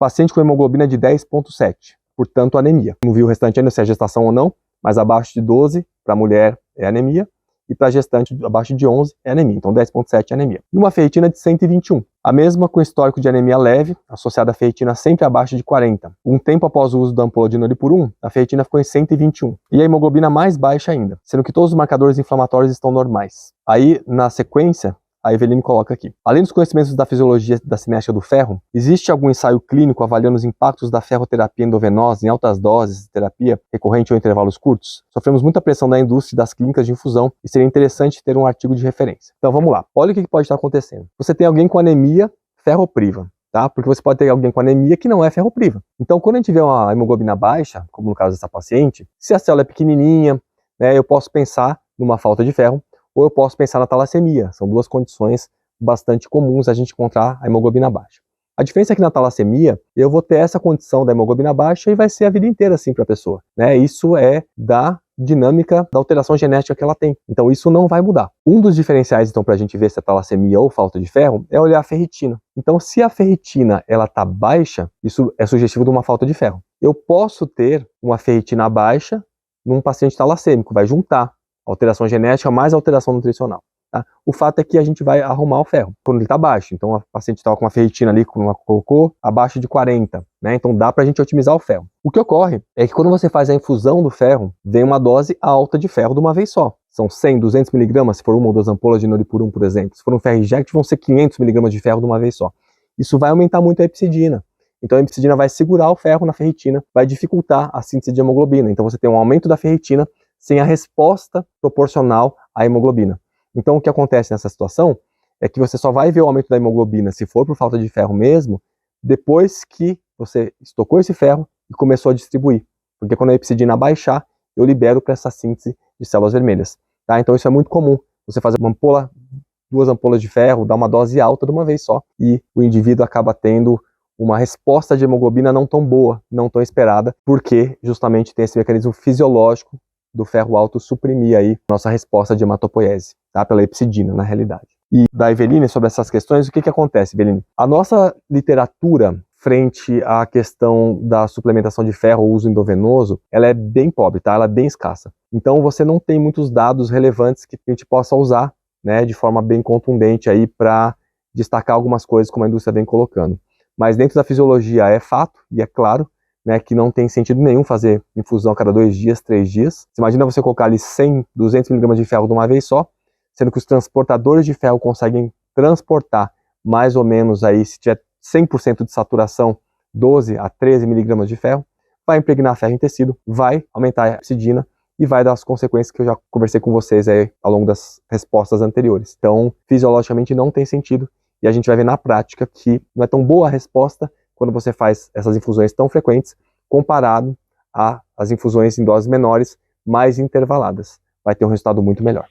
Paciente com hemoglobina de 10,7, portanto anemia. Não viu o restante ainda, se é gestação ou não, mas abaixo de 12 para mulher é anemia, e para gestante abaixo de 11 é anemia, então 10,7 é anemia. E uma ferritina de 121, a mesma com histórico de anemia leve, associada à ferritina sempre abaixo de 40. Um tempo após o uso da ampola de Noripurum, a ferritina ficou em 121. E a hemoglobina mais baixa ainda, sendo que todos os marcadores inflamatórios estão normais. Aí, na sequência, a Eveline coloca aqui. Além dos conhecimentos da fisiologia da cinética do ferro, existe algum ensaio clínico avaliando os impactos da ferroterapia endovenosa em altas doses de terapia recorrente ou intervalos curtos? Sofremos muita pressão da indústria e das clínicas de infusão e seria interessante ter um artigo de referência. Então vamos lá. Olha o que pode estar acontecendo. Você tem alguém com anemia ferropriva, tá? Porque você pode ter alguém com anemia que não é ferropriva. Então quando a gente vê uma hemoglobina baixa, como no caso dessa paciente, se a célula é pequenininha, né, eu posso pensar numa falta de ferro, ou eu posso pensar na talassemia. São duas condições bastante comuns a gente encontrar a hemoglobina baixa. A diferença é que na talassemia, eu vou ter essa condição da hemoglobina baixa e vai ser a vida inteira assim para a pessoa, né? Isso é da dinâmica da alteração genética que ela tem. Então isso não vai mudar. Um dos diferenciais, então, para a gente ver se é talassemia ou falta de ferro, é olhar a ferritina. Então, se a ferritina ela está baixa, isso é sugestivo de uma falta de ferro. Eu posso ter uma ferritina baixa num paciente talassêmico, vai juntar alteração genética mais alteração nutricional. Tá? O fato é que a gente vai arrumar o ferro quando ele está baixo. Então a paciente estava com uma ferritina ali, como ela colocou, abaixo de 40. Né? Então dá para a gente otimizar o ferro. O que ocorre é que quando você faz a infusão do ferro, vem uma dose alta de ferro de uma vez só. São 100, 200 mg, se for uma ou duas ampolas de Noripurum, por exemplo. Se for um ferro inject, vão ser 500 mg de ferro de uma vez só. Isso vai aumentar muito a epsidina. Então a epsidina vai segurar o ferro na ferritina, vai dificultar a síntese de hemoglobina. Então você tem um aumento da ferritina sem a resposta proporcional à hemoglobina. Então o que acontece nessa situação é que você só vai ver o aumento da hemoglobina, se for por falta de ferro mesmo, depois que você estocou esse ferro e começou a distribuir. Porque quando a epsidina baixar, eu libero para essa síntese de células vermelhas. Tá? Então isso é muito comum. Você fazer uma ampola, duas ampolas de ferro, dar uma dose alta de uma vez só, e o indivíduo acaba tendo uma resposta de hemoglobina não tão boa, não tão esperada, porque justamente tem esse mecanismo fisiológico do ferro alto suprimir aí nossa resposta de hematopoiese, tá? Pela epsidina, na realidade. E da Eveline, sobre essas questões, o que acontece, Eveline? A nossa literatura frente à questão da suplementação de ferro ou uso endovenoso, ela é bem pobre, tá? Ela é bem escassa. Então você não tem muitos dados relevantes que a gente possa usar, né, de forma bem contundente aí para destacar algumas coisas como a indústria vem colocando. Mas dentro da fisiologia é fato, e é claro, né, que não tem sentido nenhum fazer infusão a cada 2 dias, 3 dias. Você imagina você colocar ali 100, 200 mg de ferro de uma vez só, sendo que os transportadores de ferro conseguem transportar mais ou menos aí, se tiver 100% de saturação, 12 a 13 mg de ferro, vai impregnar ferro em tecido, vai aumentar a epsidina e vai dar as consequências que eu já conversei com vocês aí ao longo das respostas anteriores. Então, fisiologicamente não tem sentido e a gente vai ver na prática que não é tão boa a resposta quando você faz essas infusões tão frequentes, comparado às infusões em doses menores, mais intervaladas. Vai ter um resultado muito melhor.